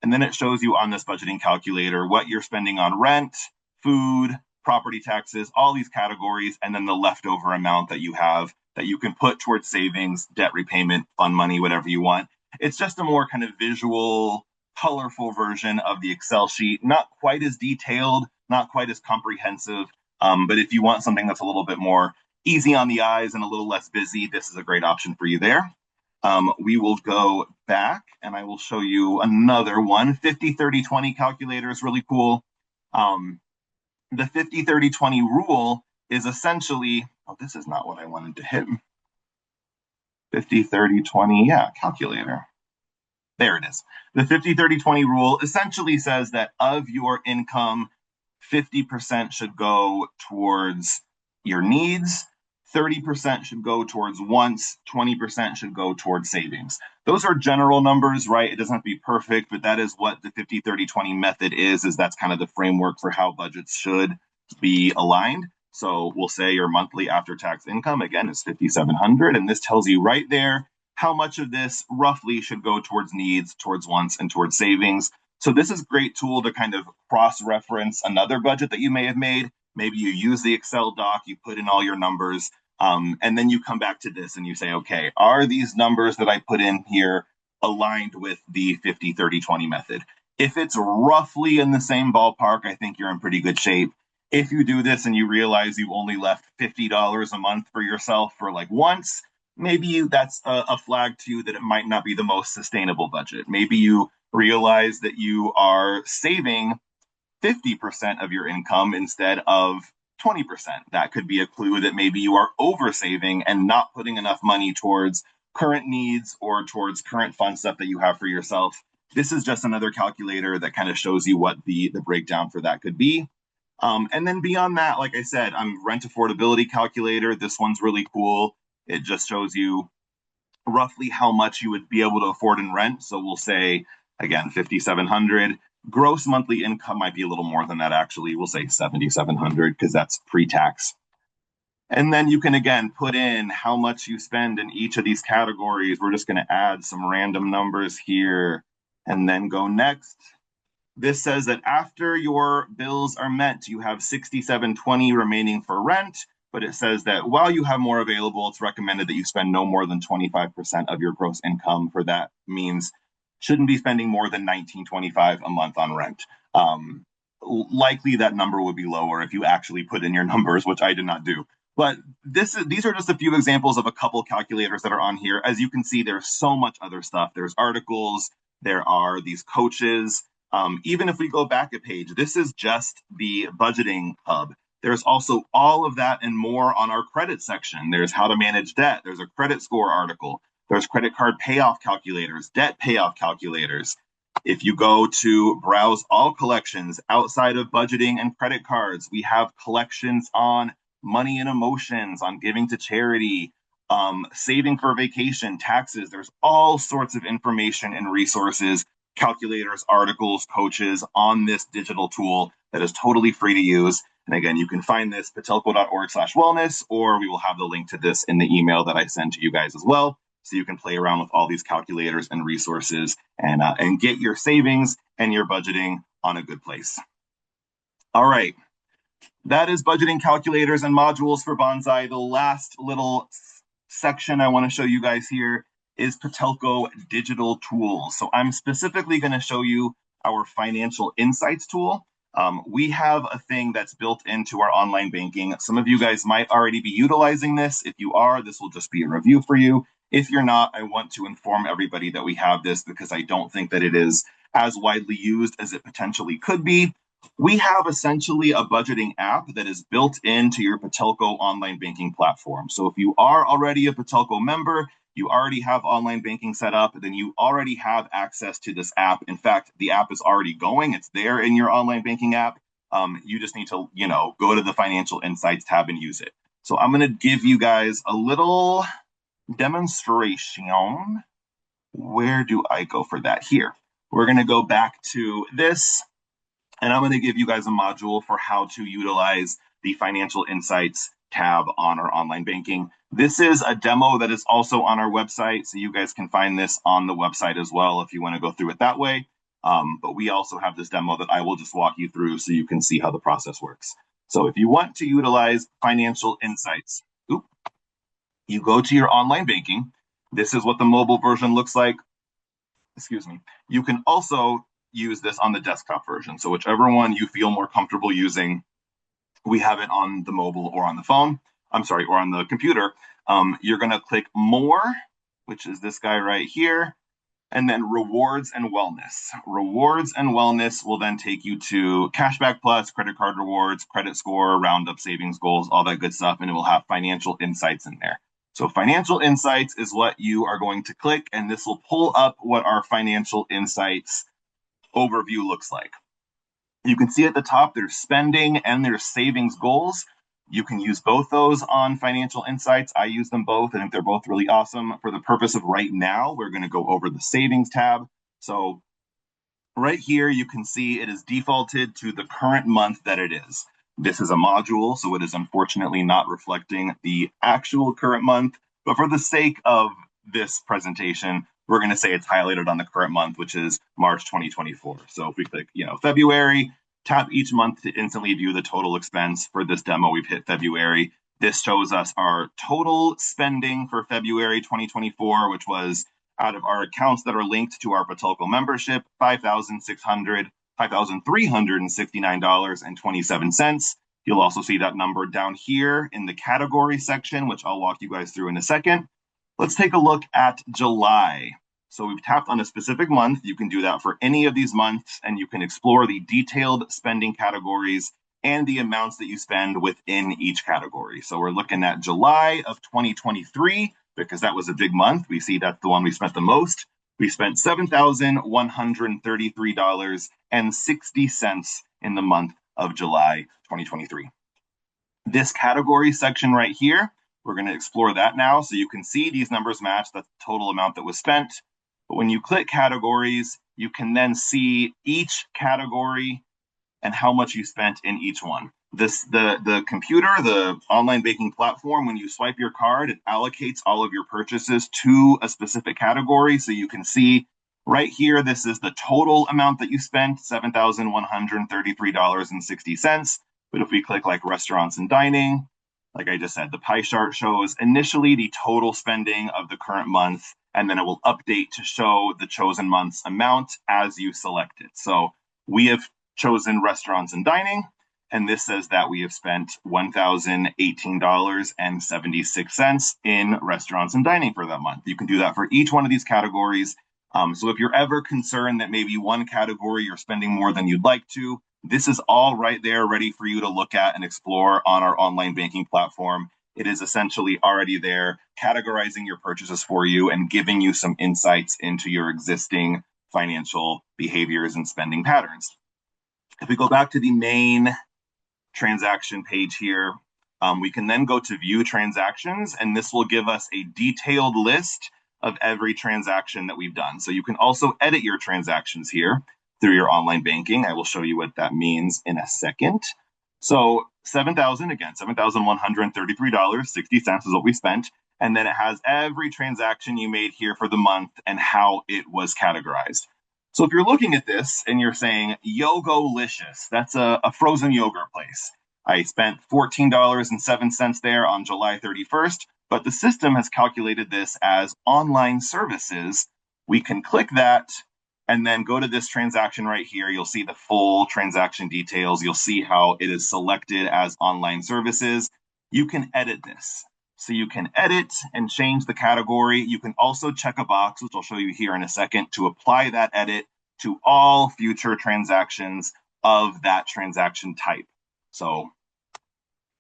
And then it shows you on this budgeting calculator what you're spending on rent, food, property taxes, all these categories, and then the leftover amount that you have that you can put towards savings, debt repayment, fund money, whatever you want. It's just a more kind of visual, colorful version of the Excel sheet, not quite as detailed, not quite as comprehensive. But if you want something that's a little bit more easy on the eyes and a little less busy, this is a great option for you there. We will go back and I will show you another one. 50, 30, 20 calculator is really cool. The 50, 30, 20 rule is essentially, oh, this is not what I wanted to hit. 50, 30, 20, yeah, calculator. There it is. The 50, 30, 20 rule essentially says that of your income, 50% should go towards your needs, 30% should go towards wants, 20% should go towards savings. Those are general numbers, right? It doesn't have to be perfect, but that is what the 50, 30, 20 method is that's kind of the framework for how budgets should be aligned. So we'll say your monthly after-tax income, again, is 5,700, and this tells you right there how much of this roughly should go towards needs, towards wants, and towards savings. So this is a great tool to kind of cross-reference another budget that you may have made. Maybe you use the Excel doc, you put in all your numbers, and then you come back to this and you say, okay, are these numbers that I put in here aligned with the 50, 30, 20 method? If it's roughly in the same ballpark, I think you're in pretty good shape. If you do this and you realize you only left $50 a month for yourself for like once, maybe that's a flag to you that it might not be the most sustainable budget. Maybe you realize that you are saving 50% of your income instead of 20%. That could be a clue that maybe you are over saving and not putting enough money towards current needs or towards current fun stuff that you have for yourself. This is just another calculator that kind of shows you what the breakdown for that could be. And then beyond that, like I said, rent affordability calculator. This one's really cool. It just shows you roughly how much you would be able to afford in rent. So we'll say, again, 5,700. Gross monthly income might be a little more than that, actually. We'll say 7,700 because that's pre-tax. And then you can, again, put in how much you spend in each of these categories. We're just going to add some random numbers here and then go next. This says that after your bills are met, you have 6720 remaining for rent, but it says that while you have more available, it's recommended that you spend no more than 25% of your gross income for that. Means shouldn't be spending more than 1925 a month on rent. Likely that number would be lower if you actually put in your numbers, which I did not do. But these are just a few examples of a couple calculators that are on here. As you can see, there's so much other stuff. There's articles, there are these coaches. Even if we go back a page, this is just the budgeting hub. There's also all of that and more on our credit section. There's how to manage debt. There's a credit score article. There's credit card payoff calculators, debt payoff calculators. If you go to browse all collections outside of budgeting and credit cards, we have collections on money and emotions, on giving to charity, saving for vacation, taxes. There's all sorts of information and resources, calculators, articles, coaches on this digital tool that is totally free to use. And again, you can find this patelco.org/wellness, or we will have the link to this in the email that I send to you guys as well. So you can play around with all these calculators and resources and get your savings and your budgeting on a good place. All right. That is budgeting calculators and modules for Bonsai. The last little section I want to show you guys here is Patelco digital tools. So I'm specifically going to show you our financial insights tool. We have a thing that's built into our online banking. Some of you guys might already be utilizing this. If you are, this will just be a review for you. If you're not, I want to inform everybody that we have this because I don't think that it is as widely used as it potentially could be. We have essentially a budgeting app that is built into your Patelco online banking platform. So if you are already a Patelco member, you already have online banking set up, then you already have access to this app. In fact, the app is already going. It's there in your online banking app. You just need to, go to the financial insights tab and use it. So I'm going to give you guys a little demonstration. Where do I go for that? Here. We're going to go back to this. And I'm going to give you guys a module for how to utilize the financial insights tab on our online banking. This is a demo that is also on our website. So you guys can find this on the website as well if you want to go through it that way. But we also have this demo that I will just walk you through so you can see how the process works. So if you want to utilize financial insights, you go to your online banking. This is what the mobile version looks like. Excuse me. You can also use this on the desktop version. So whichever one you feel more comfortable using, we have it on the mobile or on the phone. Or on the computer. You're going to click more, which is this guy right here, and then rewards and wellness. Rewards and wellness will then take you to cashback plus, credit card rewards, credit score, roundup savings goals, all that good stuff. And it will have financial insights in there. So financial insights is what you are going to click, and this will pull up what our financial insights overview looks like. You can see at the top there's spending and there's savings goals. You can use both those on financial insights. I use them both. I think they're both really awesome. For the purpose of right now, we're going to go over the savings tab. So right here, you can see it is defaulted to the current month that it is. This is a module, so it is unfortunately not reflecting the actual current month. But for the sake of this presentation, we're going to say it's highlighted on the current month, which is March 2024. So if we click, February, tap each month to instantly view the total expense. For this demo, we've hit February. This shows us our total spending for February 2024, which was out of our accounts that are linked to our Patelco membership, $5,369.27. You'll also see that number down here in the category section, which I'll walk you guys through in a second. Let's take a look at July. So we've tapped on a specific month. You can do that for any of these months, and you can explore the detailed spending categories and the amounts that you spend within each category. So we're looking at July of 2023, because that was a big month. We see that's the one we spent the most. We spent $7,133.60 in the month of July 2023. This category section right here, we're going to explore that now. So you can see these numbers match the total amount that was spent. But when you click categories, you can then see each category and how much you spent in each one. The computer, the online banking platform, when you swipe your card, it allocates all of your purchases to a specific category. So you can see right here, this is the total amount that you spent, $7,133.60. But if we click like restaurants and dining, like I just said, the pie chart shows initially the total spending of the current month, and then it will update to show the chosen month's amount as you select it. So we have chosen restaurants and dining, and this says that we have spent $1,018.76 in restaurants and dining for that month. You can do that for each one of these categories. So if you're ever concerned that maybe one category you're spending more than you'd like to, this is all right there ready for you to look at and explore on our online banking platform. It is essentially already there, categorizing your purchases for you and giving you some insights into your existing financial behaviors and spending patterns. If we go back to the main transaction page here, we can then go to view transactions, and this will give us a detailed list of every transaction that we've done. So you can also edit your transactions here through your online banking. I will show you what that means in a second. So $7,133.60 is what we spent. And then it has every transaction you made here for the month and how it was categorized. So if you're looking at this and you're saying Yogolicious, that's a frozen yogurt place. I spent $14.07 there on July 31st, but the system has calculated this as online services. We can click that and then go to this transaction right here. You'll see the full transaction details. You'll see how it is selected as online services. You can edit this. So you can edit and change the category. You can also check a box, which I'll show you here in a second, to apply that edit to all future transactions of that transaction type. So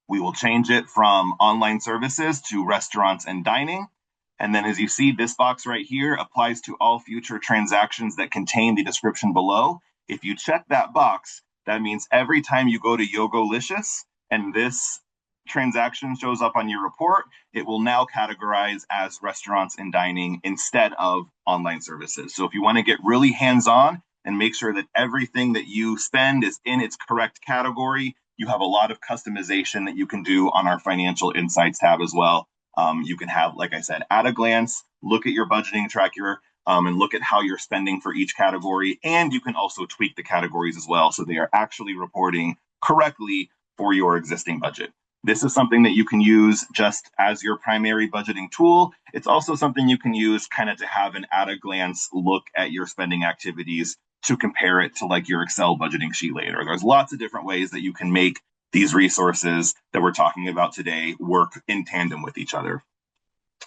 we will change it from online services to restaurants and dining. And then as you see, this box right here applies to all future transactions that contain the description below. If you check that box, that means every time you go to Yogolicious and this transaction shows up on your report, it will now categorize as restaurants and dining instead of online services. So if you want to get really hands-on and make sure that everything that you spend is in its correct category, you have a lot of customization that you can do on our financial insights tab as well. You can have, like I said, at a glance, look at your budgeting tracker and look at how you're spending for each category. And you can also tweak the categories as well, so they are actually reporting correctly for your existing budget. This is something that you can use just as your primary budgeting tool. It's also something you can use kind of to have an at a glance look at your spending activities to compare it to like your Excel budgeting sheet later. There's lots of different ways that you can make these resources that we're talking about today work in tandem with each other.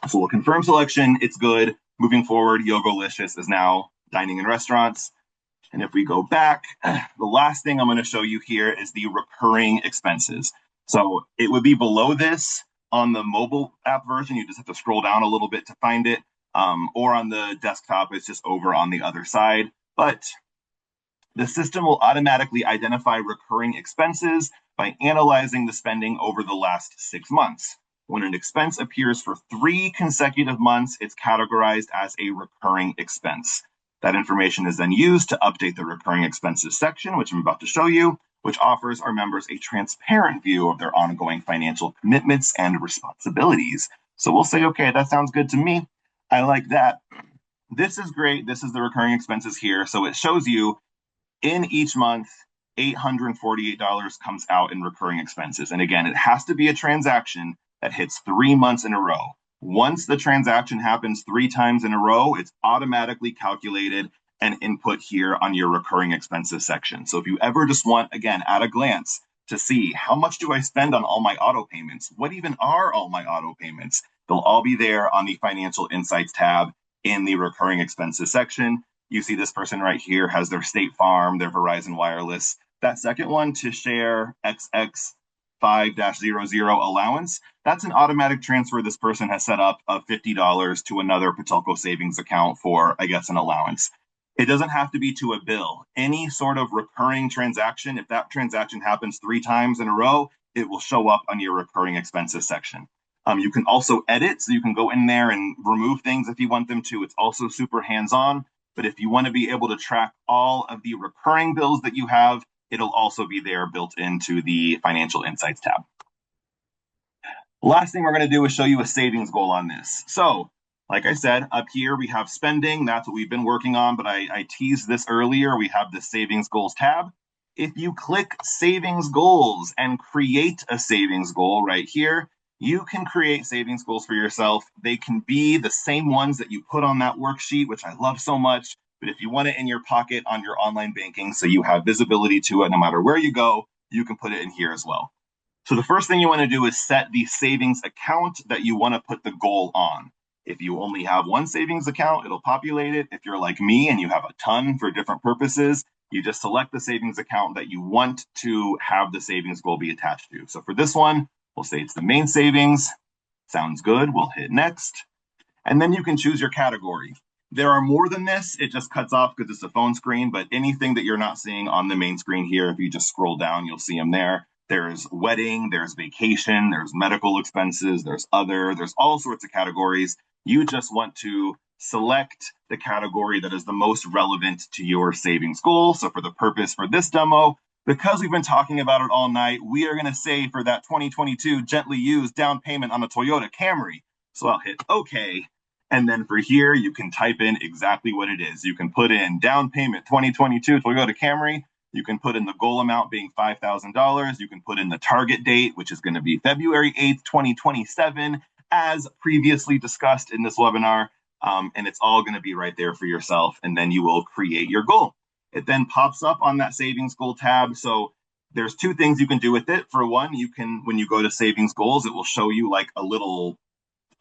So we'll confirm selection, it's good. Moving forward, Yogolicious is now dining and restaurants. And if we go back, the last thing I'm going to show you here is the recurring expenses. So it would be below this on the mobile app version. You just have to scroll down a little bit to find it. Or on the desktop, it's just over on the other side. But the system will automatically identify recurring expenses by analyzing the spending over the last 6 months. When an expense appears for 3 consecutive months, it's categorized as a recurring expense. That information is then used to update the recurring expenses section, which I'm about to show you, which offers our members a transparent view of their ongoing financial commitments and responsibilities. So we'll say, okay, that sounds good to me. I like that. This is great. This is the recurring expenses here. So it shows you in each month, $848 comes out in recurring expenses. And again, it has to be a transaction that hits 3 months in a row. Once the transaction happens 3 times in a row, it's automatically calculated and input here on your recurring expenses section. So if you ever just want, again, at a glance to see how much do I spend on all my auto payments? What even are all my auto payments? They'll all be there on the financial insights tab in the recurring expenses section. You see this person right here has their State Farm, their Verizon Wireless. That second one, to share XX 5-00 allowance, that's an automatic transfer this person has set up of $50 to another Patelco savings account for, I guess, an allowance. It doesn't have to be to a bill. Any sort of recurring transaction, if that transaction happens 3 times in a row, it will show up on your recurring expenses section. You can also edit, so you can go in there and remove things if you want them to. It's also super hands-on. But if you want to be able to track all of the recurring bills that you have, it'll also be there built into the Financial Insights tab. Last thing we're going to do is show you a savings goal on this. So, like I said, up here we have spending. That's what we've been working on, but I teased this earlier. We have the Savings Goals tab. If you click Savings Goals and create a savings goal right here, you can create savings goals for yourself. They can be the same ones that you put on that worksheet, which I love so much. But if you want it in your pocket on your online banking, so you have visibility to it no matter where you go, you can put it in here as well. So the first thing you want to do is set the savings account that you want to put the goal on. If you only have one savings account, it'll populate it. If you're like me and you have a ton for different purposes, you just select the savings account that you want to have the savings goal be attached to. So for this one, we'll say it's the main savings. Sounds good. We'll hit next. And then you can choose your category. There are more than this. It just cuts off because it's a phone screen, but anything that you're not seeing on the main screen here, if you just scroll down, you'll see them there. There's wedding, there's vacation, there's medical expenses, there's other, there's all sorts of categories. You just want to select the category that is the most relevant to your savings goal. So for the purpose for this demo, because we've been talking about it all night, we are going to say for that 2022 gently used down payment on a Toyota Camry. So I'll hit OK. And then for here, you can type in exactly what it is. You can put in down payment 2022 Toyota Camry. You can put in the goal amount being $5,000. You can put in the target date, which is going to be February 8th, 2027, as previously discussed in this webinar. And it's all going to be right there for yourself. And then you will create your goal. It then pops up on that savings goal tab. So there's two things you can do with it. For one, you can, when you go to savings goals, it will show you like a little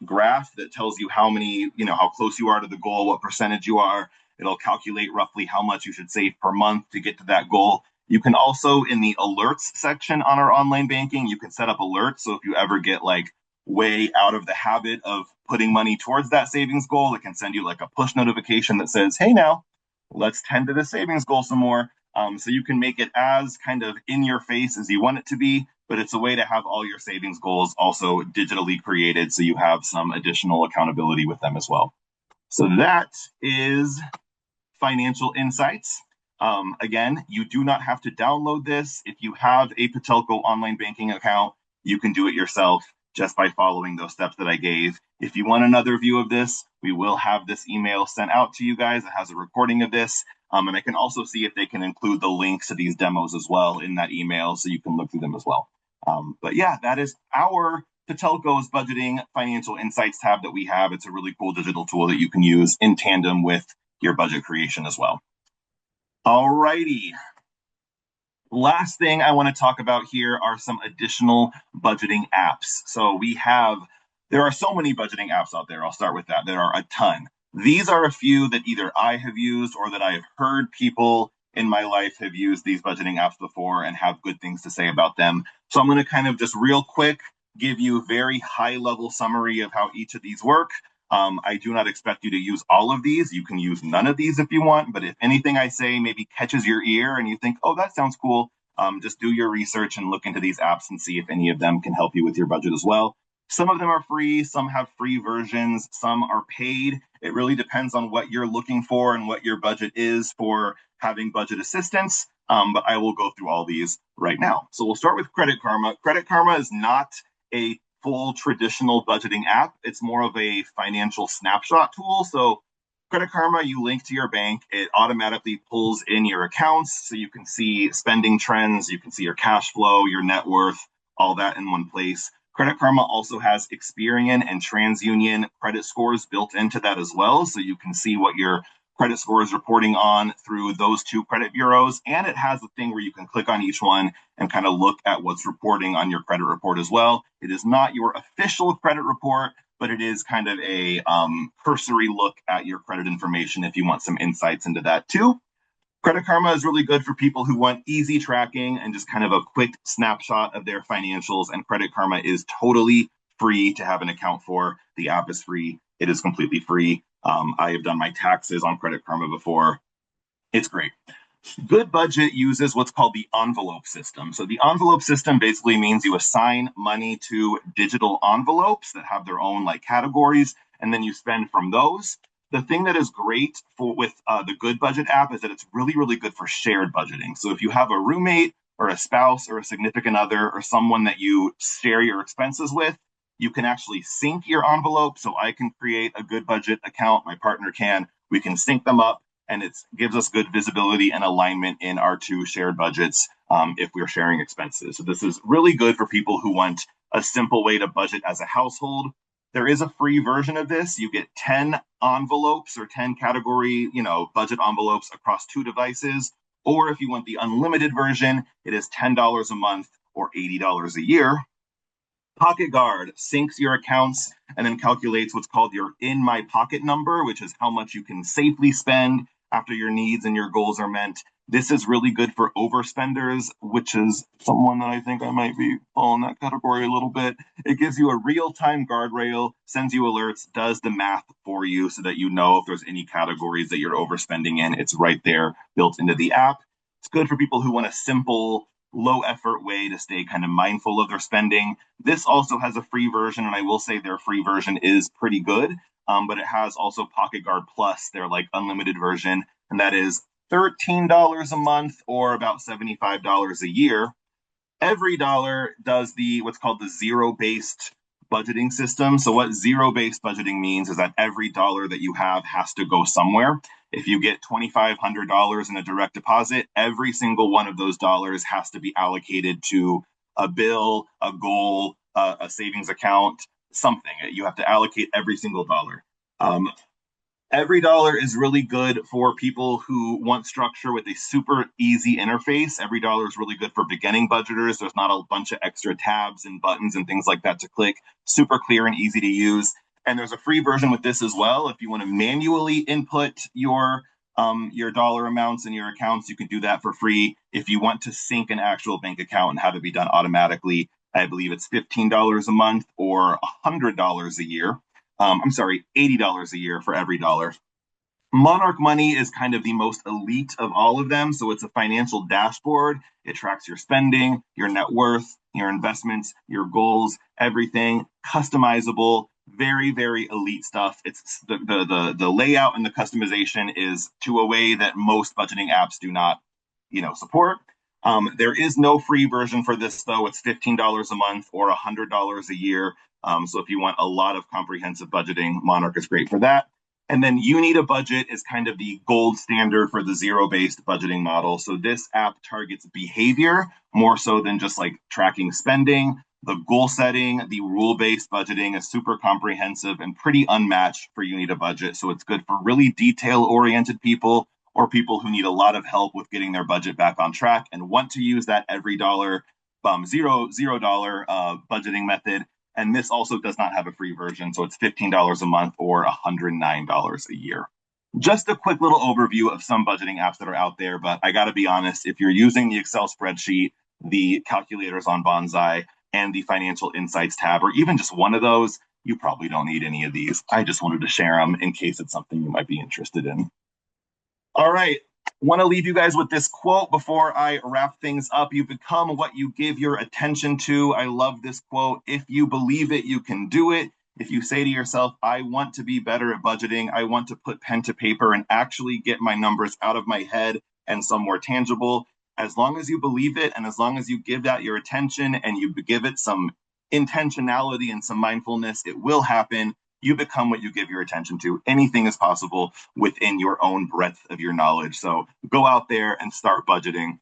graph that tells you how many, how close you are to the goal, what percentage you are. It'll calculate roughly how much you should save per month to get to that goal. You can also, in the alerts section on our online banking, you can set up alerts. So if you ever get like way out of the habit of putting money towards that savings goal, it can send you like a push notification that says, hey, now let's tend to the savings goal some more. So you can make it as kind of in your face as you want it to be, but it's a way to have all your savings goals also digitally created so you have some additional accountability with them as well. So that is Financial Insights. Again, you do not have to download this. If you have a Patelco online banking account, you can do it yourself just by following those steps that I gave. If you want another view of this, we will have this email sent out to you guys. It has a recording of this. And I can also see if they can include the links to these demos as well in that email so you can look through them as well. But yeah, that is our Patelco's Budgeting Financial Insights tab that we have. It's a really cool digital tool that you can use in tandem with your budget creation as well. All righty. Last thing I want to talk about here are some additional budgeting apps. So there are so many budgeting apps out there. I'll start with that. There are a ton. These are a few that either I have used or that I have heard people in my life have used these budgeting apps before and have good things to say about them. So I'm going to kind of just real quick give you a very high level summary of how each of these work. I do not expect you to use all of these. You can use none of these if you want, but if anything I say maybe catches your ear and you think, oh, that sounds cool, just do your research and look into these apps and see if any of them can help you with your budget as well. Some of them are free, some have free versions, some are paid. It really depends on what you're looking for and what your budget is for having budget assistance. But I will go through all these right now. So we'll start with Credit Karma. Credit Karma is not a full traditional budgeting app. It's more of a financial snapshot tool. So Credit Karma, you link to your bank, it automatically pulls in your accounts so you can see spending trends, you can see your cash flow, your net worth, all that in one place. Credit Karma also has Experian and TransUnion credit scores built into that as well. So you can see what your credit score is reporting on through those two credit bureaus. And it has a thing where you can click on each one and kind of look at what's reporting on your credit report as well. It is not your official credit report, but it is kind of a cursory look at your credit information if you want some insights into that too. Credit Karma is really good for people who want easy tracking and just kind of a quick snapshot of their financials. And Credit Karma is totally free to have an account for. The app is free. It is completely free. I have done my taxes on Credit Karma before. It's great. Good Budget uses what's called the envelope system. So the envelope system basically means you assign money to digital envelopes that have their own like categories, and then you spend from those. The thing that is great with the Good Budget app is that it's really, really good for shared budgeting. So if you have a roommate or a spouse or a significant other or someone that you share your expenses with, you can actually sync your envelope. So I can create a Good Budget account, my partner can, we can sync them up, and it gives us good visibility and alignment in our two shared budgets if we're sharing expenses. So this is really good for people who want a simple way to budget as a household. There is a free version of this. You get 10 envelopes or 10 category, budget envelopes across two devices. Or if you want the unlimited version, it is $10 a month or $80 a year. Pocket Guard syncs your accounts and then calculates what's called your in my pocket number, which is how much you can safely spend after your needs and your goals are met. This is really good for overspenders, which is someone that I think I might be falling that category a little bit. It gives you a real-time guardrail, sends you alerts, does the math for you so that you know if there's any categories that you're overspending in. It's right there built into the app. It's good for people who want a simple, low effort way to stay kind of mindful of their spending. This also has a free version, and I will say their free version is pretty good. But it has also Pocket Guard Plus, their like unlimited version, and that is $13 a month or about $75 a year. Every dollar does what's called the zero-based budgeting system. So what zero-based budgeting means is that every dollar that you have has to go somewhere. If you get $2,500 in a direct deposit, every single one of those dollars has to be allocated to a bill, a goal, a savings account, something. You have to allocate every single dollar. Every dollar is really good for people who want structure with a super easy interface. Every dollar is really good for beginning budgeters. There's not a bunch of extra tabs and buttons and things like that to click. Super clear and easy to use. And there's a free version with this as well. If you want to manually input your dollar amounts and your accounts, you can do that for free. If you want to sync an actual bank account and have it be done automatically, I believe it's $15 a month or $100 a year. I'm sorry, $80 a year for every dollar. Monarch Money is kind of the most elite of all of them. So it's a financial dashboard. It tracks your spending, your net worth, your investments, your goals, everything customizable, very, very elite stuff. It's the layout and the customization is to a way that most budgeting apps do not, support. There is no free version for this though. It's $15 a month or $100 a year. So if you want a lot of comprehensive budgeting, Monarch is great for that. And then You Need a Budget is kind of the gold standard for the zero-based budgeting model. So this app targets behavior more so than just like tracking spending. The goal setting, the rule-based budgeting is super comprehensive and pretty unmatched for You Need a Budget. So it's good for really detail-oriented people or people who need a lot of help with getting their budget back on track and want to use that every dollar, $0 budgeting method. And this also does not have a free version, so it's $15 a month or $109 a year. Just a quick little overview of some budgeting apps that are out there, but I got to be honest, if you're using the Excel spreadsheet, the calculators on Bonsai, and the Financial Insights tab, or even just one of those, you probably don't need any of these. I just wanted to share them in case it's something you might be interested in. All right. Want to leave you guys with this quote before I wrap things up. You become what you give your attention to. I love this quote. If you believe it, you can do it. If you say to yourself, I want to be better at budgeting, I want to put pen to paper and actually get my numbers out of my head and some more tangible, as long as you believe it and as long as you give that your attention and you give it some intentionality and some mindfulness, it will happen. You become what you give your attention to. Anything is possible within your own breadth of your knowledge. So go out there and start budgeting.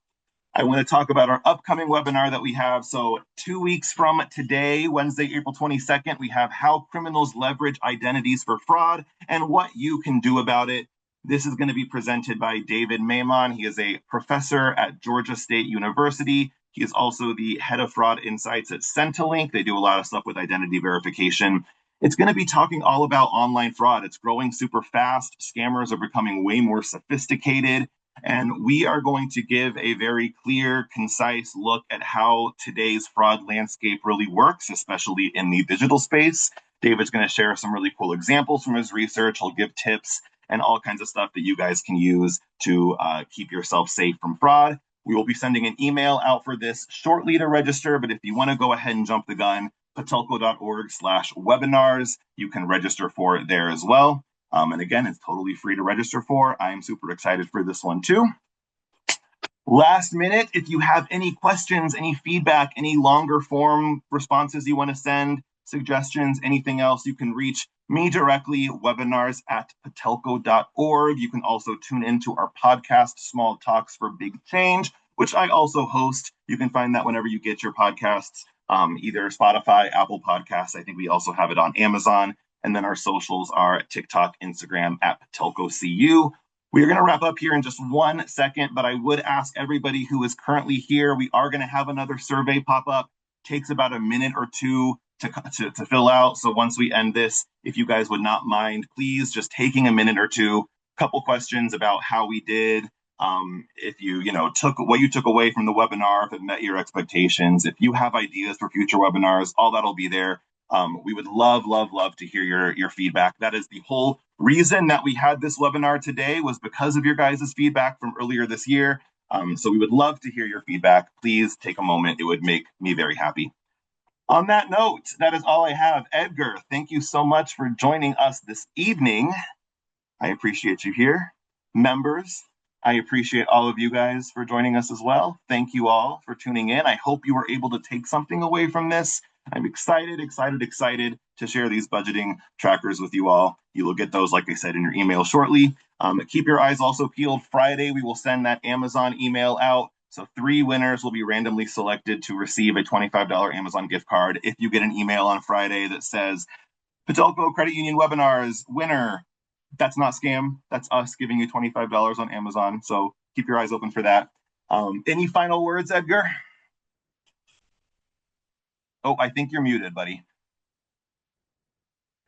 I want to talk about our upcoming webinar that we have. So 2 weeks from today, Wednesday, April 22nd, we have How Criminals Leverage Identities for Fraud and What You Can Do About It. This is going to be presented by David Maimon. He is a professor at Georgia State University. He is also the head of fraud insights at Centilink. They do a lot of stuff with identity verification. It's going to be talking all about online fraud. It's growing super fast. Scammers are becoming way more sophisticated. And we are going to give a very clear, concise look at how today's fraud landscape really works, especially in the digital space. David's going to share some really cool examples from his research. He'll give tips and all kinds of stuff that you guys can use to keep yourself safe from fraud. We will be sending an email out for this shortly to register, but if you want to go ahead and jump the gun, patelco.org/webinars. You can register for it there as well. And again, it's totally free to register for. I'm super excited for this one too. Last minute, if you have any questions, any feedback, any longer form responses you want to send, suggestions, anything else, you can reach me directly, webinars@patelco.org. You can also tune into our podcast, Small Talks for Big Change, which I also host. You can find that whenever you get your podcasts, either Spotify, Apple Podcasts. I think we also have it on Amazon. And then our socials are TikTok, Instagram @PatelcoCU. We're going to wrap up here in just 1 second, but I would ask everybody who is currently here, we are going to have another survey pop up. Takes about a minute or two to fill out. So once we end this, if you guys would not mind, please just taking a minute or two, couple questions about how we did. If you took what you took away from the webinar, if it met your expectations, if you have ideas for future webinars, all that'll be there. We would love to hear your feedback. That is the whole reason that we had this webinar today, was because of your guys' feedback from earlier this year. So we would love to hear your feedback. Please take a moment. It would make me very happy. On that note, that is all I have. Edgar, thank you so much for joining us this evening. I appreciate you here. Members, I appreciate all of you guys for joining us as well. Thank you all for tuning in. I hope you were able to take something away from this. I'm excited to share these budgeting trackers with you all. You will get those, like I said, in your email shortly. Keep your eyes also peeled. Friday, we will send that Amazon email out. So 3 winners will be randomly selected to receive a $25 Amazon gift card. If you get an email on Friday that says Patelco Credit Union webinars winner, that's not scam. That's us giving you $25 on Amazon. So keep your eyes open for that. Any final words, Edgar? Oh, I think you're muted, buddy.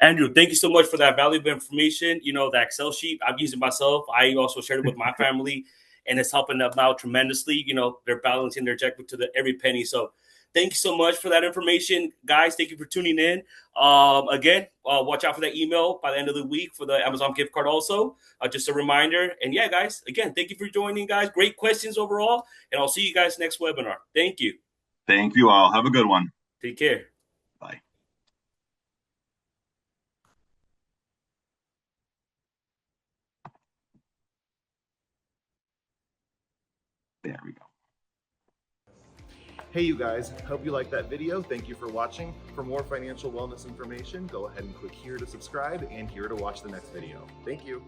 Andrew, thank you so much for that valuable information. You know, the Excel sheet, I've used it myself. I also shared it with my family, and it's helping them out tremendously. You know, they're balancing their checkbook to every penny. So thank you so much for that information. Guys, thank you for tuning in. Again, watch out for that email by the end of the week for the Amazon gift card also. Just a reminder. And yeah, guys, again, thank you for joining, guys. Great questions overall. And I'll see you guys next webinar. Thank you. Thank you all. Have a good one. Take care. Bye. There we go. Hey, you guys. Hope you liked that video. Thank you for watching. For more financial wellness information, go ahead and click here to subscribe and here to watch the next video. Thank you.